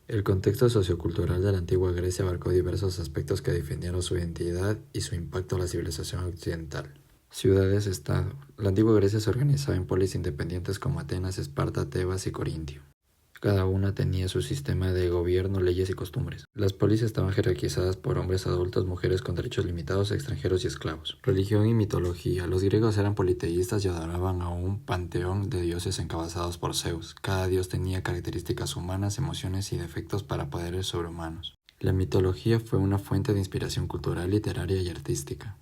El contexto sociocultural de la antigua Grecia abarcó diversos aspectos que definieron su identidad y su impacto en la civilización occidental. Ciudades-estado. La antigua Grecia se organizaba en polis independientes como Atenas, Esparta, Tebas y Corintio. Cada una tenía su sistema de gobierno, leyes y costumbres. Las polis estaban jerarquizadas por hombres adultos, mujeres con derechos limitados, extranjeros y esclavos. Religión y mitología. Los griegos eran politeístas y adoraban a un panteón de dioses encabezados por Zeus. Cada dios tenía características humanas, emociones y defectos para poderes sobrehumanos. La mitología fue una fuente de inspiración cultural, literaria y artística.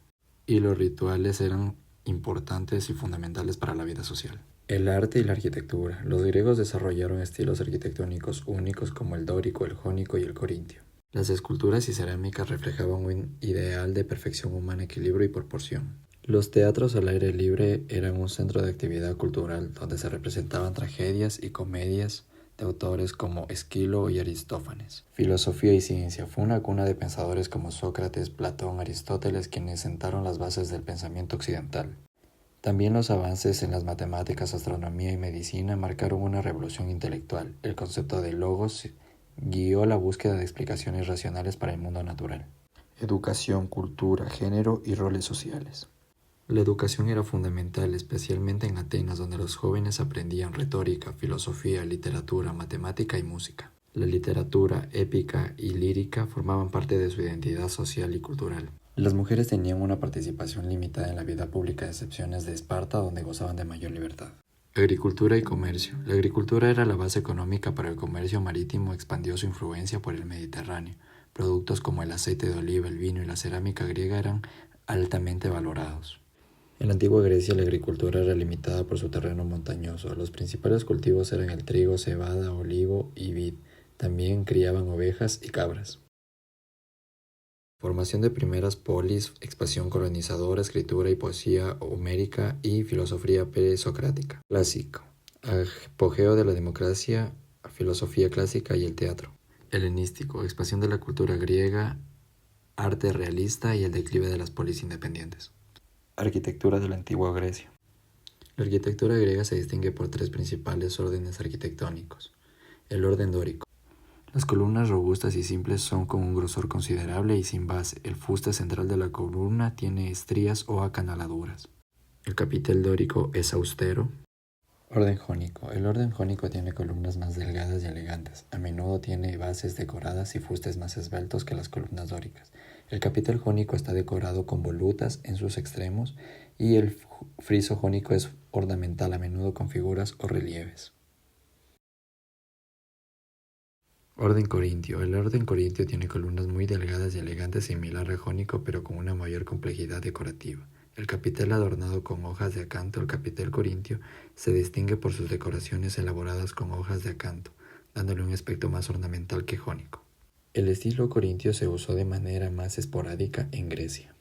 Y los rituales eran importantes y fundamentales para la vida social. El arte y la arquitectura. Los griegos desarrollaron estilos arquitectónicos únicos como el dórico, el jónico y el corintio. Las esculturas y cerámicas reflejaban un ideal de perfección humana, equilibrio y proporción. Los teatros al aire libre eran un centro de actividad cultural donde se representaban tragedias y comedias de autores como Esquilo y Aristófanes. Filosofía y ciencia. Fue una cuna de pensadores como Sócrates, Platón, Aristóteles, quienes sentaron las bases del pensamiento occidental. También los avances en las matemáticas, astronomía y medicina marcaron una revolución intelectual. El concepto de logos guió la búsqueda de explicaciones racionales para el mundo natural. Educación, cultura, género y roles sociales. La educación era fundamental, especialmente en Atenas, donde los jóvenes aprendían retórica, filosofía, literatura, matemática y música. La literatura épica y lírica formaban parte de su identidad social y cultural. Las mujeres tenían una participación limitada en la vida pública, a excepciones de Esparta, donde gozaban de mayor libertad. Agricultura y comercio. La agricultura era la base económica para el comercio marítimo, expandió su influencia por el Mediterráneo. Productos como el aceite de oliva, el vino y la cerámica griega eran altamente valorados. En la antigua Grecia la agricultura era limitada por su terreno montañoso. Los principales cultivos eran el trigo, cebada, olivo y vid. También criaban ovejas y cabras. Formación de primeras polis, expansión colonizadora, escritura y poesía homérica y filosofía presocrática. Clásico. Apogeo de la democracia, filosofía clásica y el teatro. Helenístico. Expansión de la cultura griega, arte realista y el declive de las polis independientes. Arquitectura de la antigua Grecia. La arquitectura griega se distingue por tres principales órdenes arquitectónicos. El orden dórico. Las columnas robustas y simples son con un grosor considerable y sin base. El fuste central de la columna tiene estrías o acanaladuras. El capitel dórico es austero. Orden jónico. El orden jónico tiene columnas más delgadas y elegantes. A menudo tiene bases decoradas y fustes más esbeltos que las columnas dóricas. El capitel jónico está decorado con volutas en sus extremos y el friso jónico es ornamental, a menudo con figuras o relieves. Orden corintio. El orden corintio tiene columnas muy delgadas y elegantes, similar al jónico, pero con una mayor complejidad decorativa. El capitel adornado con hojas de acanto, el capitel corintio, se distingue por sus decoraciones elaboradas con hojas de acanto, dándole un aspecto más ornamental que jónico. El estilo corintio se usó de manera más esporádica en Grecia.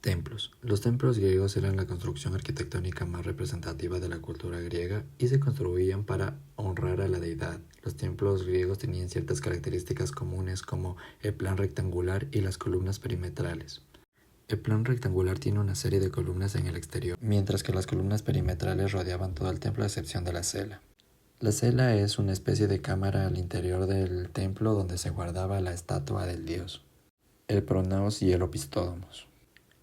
Templos. Los templos griegos eran la construcción arquitectónica más representativa de la cultura griega y se construían para honrar a la deidad. Los templos griegos tenían ciertas características comunes como el plan rectangular y las columnas perimetrales. El plan rectangular tiene una serie de columnas en el exterior, mientras que las columnas perimetrales rodeaban todo el templo a excepción de la cela. La cela es una especie de cámara al interior del templo donde se guardaba la estatua del dios, el pronaos y el opistódomos.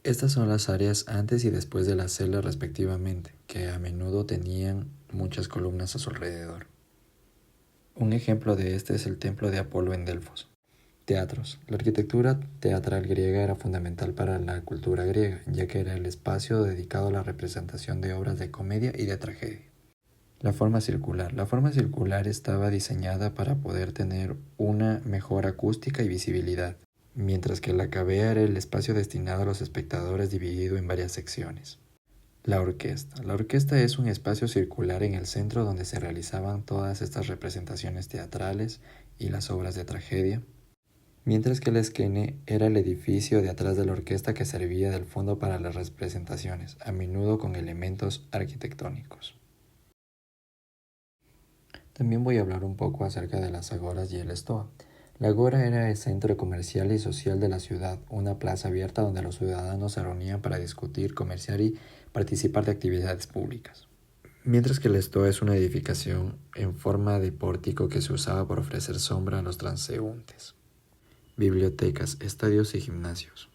Estas son las áreas antes y después de la cela respectivamente, que a menudo tenían muchas columnas a su alrededor. Un ejemplo de este es el templo de Apolo en Delfos. Teatros. La arquitectura teatral griega era fundamental para la cultura griega, ya que era el espacio dedicado a la representación de obras de comedia y de tragedia. La forma circular. La forma circular estaba diseñada para poder tener una mejor acústica y visibilidad, mientras que la cavea era el espacio destinado a los espectadores dividido en varias secciones. La orquesta. La orquesta es un espacio circular en el centro donde se realizaban todas estas representaciones teatrales y las obras de tragedia, mientras que la esquene era el edificio de atrás de la orquesta que servía del fondo para las representaciones, a menudo con elementos arquitectónicos. También voy a hablar un poco acerca de las agoras y el stoa. La agora era el centro comercial y social de la ciudad, una plaza abierta donde los ciudadanos se reunían para discutir, comerciar y participar de actividades públicas. mientras que la estoa es una edificación en forma de pórtico que se usaba para ofrecer sombra a los transeúntes. Bibliotecas, estadios y gimnasios.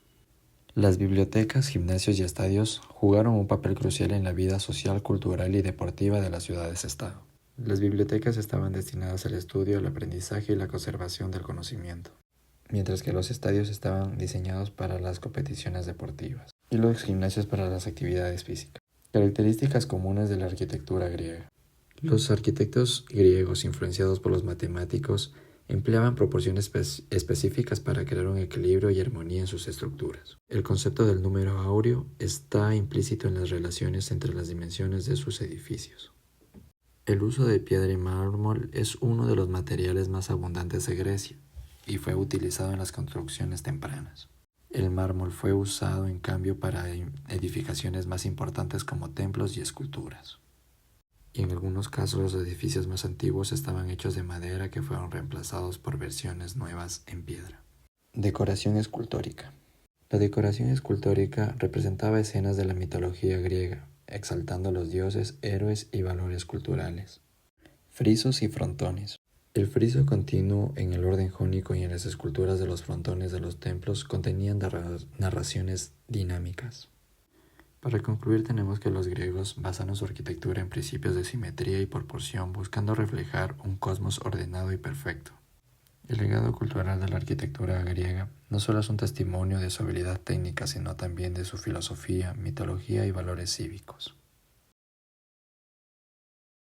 Las bibliotecas, gimnasios y estadios jugaron un papel crucial en la vida social, cultural y deportiva de las ciudades-estado. Las bibliotecas estaban destinadas al estudio, al aprendizaje y la conservación del conocimiento, mientras que los estadios estaban diseñados para las competiciones deportivas y los gimnasios para las actividades físicas. Características comunes de la arquitectura griega. Los arquitectos griegos, influenciados por los matemáticos, empleaban proporciones específicas para crear un equilibrio y armonía en sus estructuras. El concepto del número áureo está implícito en las relaciones entre las dimensiones de sus edificios. El uso de piedra y mármol es uno de los materiales más abundantes de Grecia y fue utilizado en las construcciones tempranas. El mármol fue usado en cambio para edificaciones más importantes como templos y esculturas. Y en algunos casos los edificios más antiguos estaban hechos de madera que fueron reemplazados por versiones nuevas en piedra. Decoración escultórica. La decoración escultórica representaba escenas de la mitología griega, exaltando a los dioses, héroes y valores culturales. Frisos y frontones. El friso continuo en el orden jónico y en las esculturas de los frontones de los templos contenían narraciones dinámicas. Para concluir, tenemos que los griegos basaron su arquitectura en principios de simetría y proporción, buscando reflejar un cosmos ordenado y perfecto. El legado cultural de la arquitectura griega no solo es un testimonio de su habilidad técnica, sino también de su filosofía, mitología y valores cívicos.